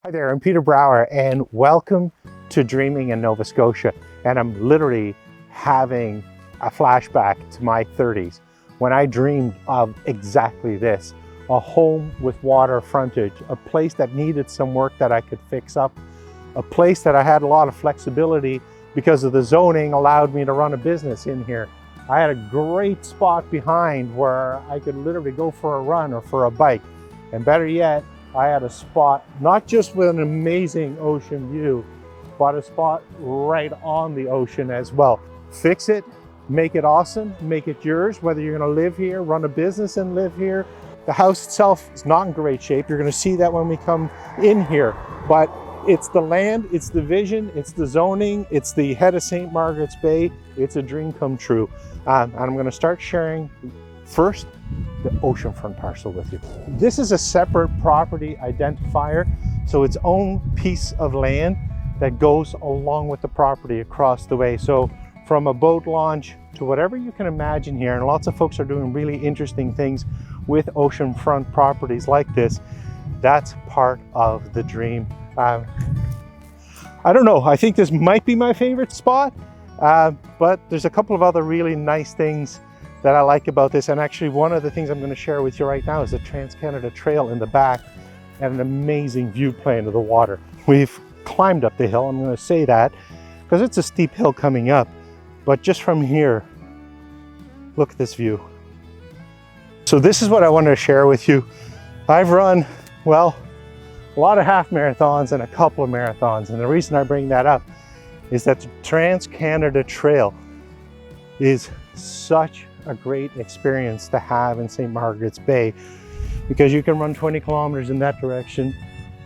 Hi there, I'm Peter Brouwer and welcome to Dreaming in Nova Scotia. And I'm literally having a flashback to my 30s when I dreamed of exactly this. A home with water frontage, a place that needed some work that I could fix up, a place that I had a lot of flexibility because of the zoning allowed me to run a business in here. I had a great spot behind where I could literally go for a run or for a bike. And better yet, I had a spot, not just with an amazing ocean view, but a spot right on the ocean as well. Fix it, make it awesome, make it yours, whether you're gonna live here, run a business and live here. The house itself is not in great shape. You're gonna see that when we come in here, but it's the land, it's the vision, it's the zoning, it's the head of St. Margaret's Bay. It's a dream come true. And I'm gonna start sharing first the oceanfront parcel with you. This is a separate property identifier, so its own piece of land that goes along with the property across the way. So from a boat launch to whatever you can imagine here, and lots of folks are doing really interesting things with oceanfront properties like this, that's part of the dream. I don't know, I think this might be my favorite spot, but there's a couple of other really nice things that I like about this. And actually one of the things I'm going to share with you right now is the Trans-Canada Trail in the back and an amazing view plane of the water. We've climbed up the hill, I'm going to say that, because it's a steep hill coming up. But just from here, look at this view. So this is what I wanted to share with you. I've run, well, a lot of half marathons and a couple of marathons. And the reason I bring that up is that the Trans-Canada Trail is such a great experience to have in St. Margaret's Bay, because you can run 20 kilometers in that direction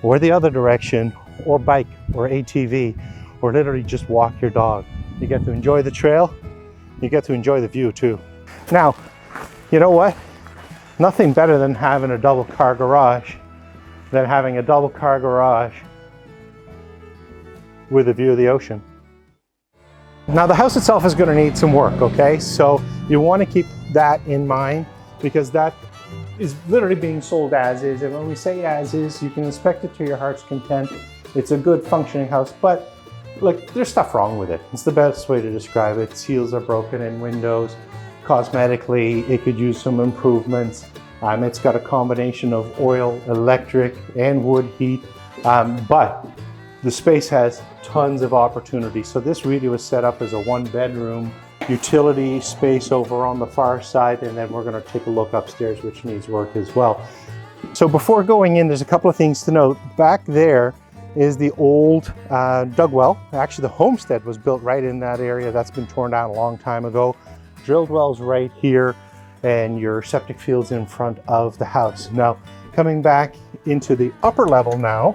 or the other direction, or bike or ATV, or literally just walk your dog. You get to enjoy the trail, you get to enjoy the view too. Now, you know what? Nothing better than having a double car garage with a view of the ocean. Now the house itself is going to need some work, okay? So you want to keep that in mind, because that is literally being sold as is. And when we say as is, you can inspect it to your heart's content. It's a good functioning house, but look, there's stuff wrong with it. It's the best way to describe it. Seals are broken in windows. Cosmetically, it could use some improvements. It's got a combination of oil, electric, and wood heat, but the space has tons of opportunity. So this really was set up as a one-bedroom utility space over on the far side, and then we're going to take a look upstairs, which needs work as well. So before going in, there's a couple of things to note. Back there is the old dug well. Actually, the homestead was built right in that area. That's been torn down a long time ago. Drilled wells right here, and your septic field's in front of the house. Now, coming back into the upper level now,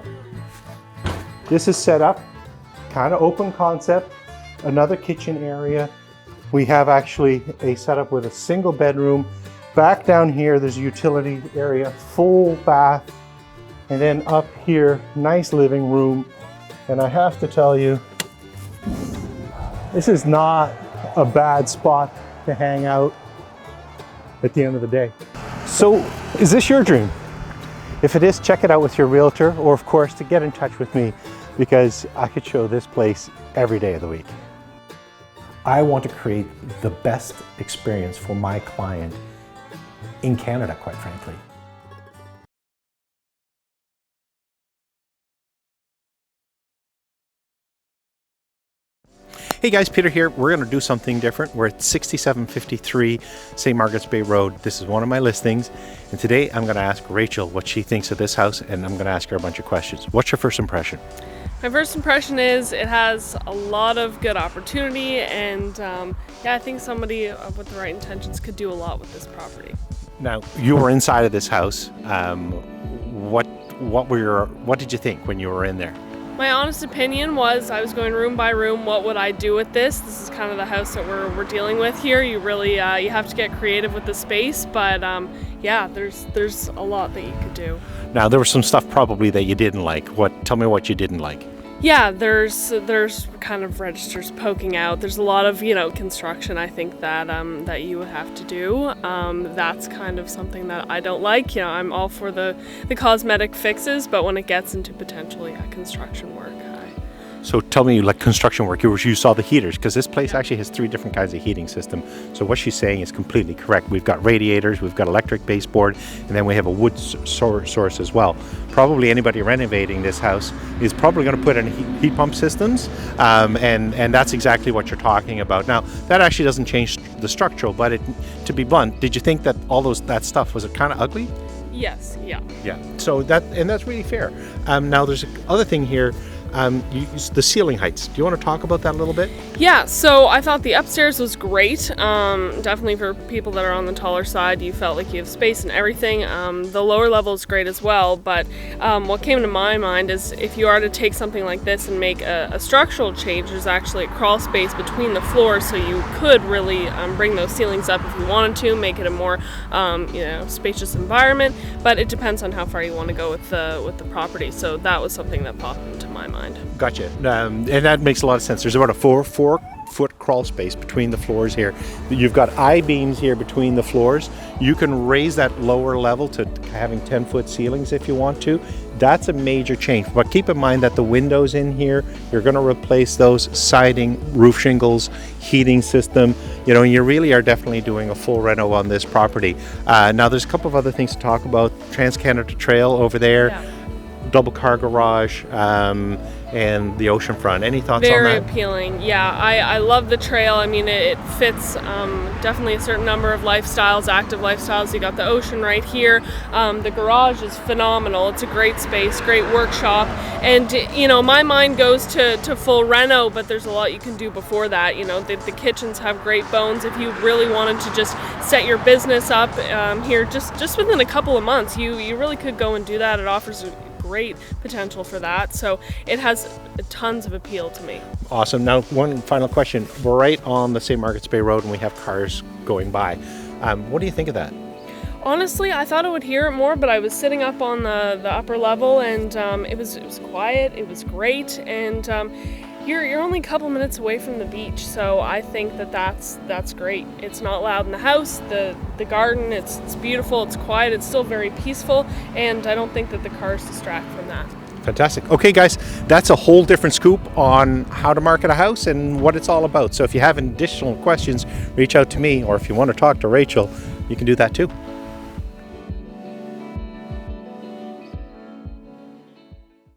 this is set up, kind of open concept, another kitchen area. We have actually a setup with a single bedroom. Back down here, there's a utility area, full bath. And then up here, nice living room. And I have to tell you, this is not a bad spot to hang out at the end of the day. So is this your dream? If it is, check it out with your realtor, or of course to get in touch with me, because I could show this place every day of the week. I want to create the best experience for my client in Canada, quite frankly. Hey guys, Peter here. We're going to do something different. We're at 6753 St. Margaret's Bay Road. This is one of my listings. And today I'm going to ask Rachel what she thinks of this house, and I'm going to ask her a bunch of questions. What's your first impression? My first impression is it has a lot of good opportunity, and yeah, I think somebody with the right intentions could do a lot with this property. Now, you were inside of this house. What did you think when you were in there? My honest opinion was I was going room by room. What would I do with this? This is kind of the house that we're dealing with here. You really you have to get creative with the space, but yeah, there's a lot that you could do. Now, there was some stuff probably that you didn't like. Tell me what you didn't like. Yeah, there's kind of registers poking out. There's a lot of construction. I think that that you would have to do. That's kind of something that I don't like. I'm all for the cosmetic fixes, but when it gets into potentially construction work, So tell me, like construction work, you saw the heaters, because this place actually has 3 different kinds of heating system. So what she's saying is completely correct. We've got radiators, we've got electric baseboard, and then we have a wood source as well. Probably anybody renovating this house is probably going to put in heat pump systems, and that's exactly what you're talking about. Now, that actually doesn't change the structural, but to be blunt, did you think that all that stuff, was it kind of ugly? yes, yeah. Yeah. So that's really fair. Now, there's another thing here. The ceiling heights. Do you want to talk about that a little bit? Yeah, so I thought the upstairs was great. Definitely for people that are on the taller side, you felt like you have space and everything. The lower level is great as well, but what came to my mind is if you are to take something like this and make a structural change, there's actually a crawl space between the floors, so you could really bring those ceilings up if you wanted to, make it a more spacious environment, but it depends on how far you want to go with the property. So that was something that popped into my mind. Gotcha. And that makes a lot of sense. There's about a 4-foot crawl space between the floors here. You've got I-beams here between the floors. You can raise that lower level to having 10-foot ceilings if you want to. That's a major change. But keep in mind that the windows in here, you're going to replace those, siding, roof shingles, heating system. You really are definitely doing a full reno on this property. Now, there's a couple of other things to talk about. Trans-Canada Trail over there. Yeah. Double car garage, and the oceanfront. Any thoughts on Very that? appealing. Yeah, I love the trail. I mean, it fits definitely a certain number of lifestyles, active lifestyles. You got the ocean right here. The garage is phenomenal. It's a great space, great workshop. And, my mind goes to full reno, but there's a lot you can do before that. The kitchens have great bones. If you really wanted to just set your business up here just within a couple of months, you really could go and do that. It offers great potential for that, so it has tons of appeal to me. Awesome. Now, one final question. We're right on the St. Margarets Bay Road and we have cars going by. What do you think of that? Honestly, I thought I would hear it more, but I was sitting up on the upper level, and it was quiet, it was great, and you're only a couple minutes away from the beach, so I think that's great. It's not loud in the house, the garden, it's beautiful, it's quiet, it's still very peaceful, and I don't think that the cars distract from that. Fantastic. Okay, guys, that's a whole different scoop on how to market a house and what it's all about. So if you have additional questions, reach out to me, or if you want to talk to Rachel, you can do that too.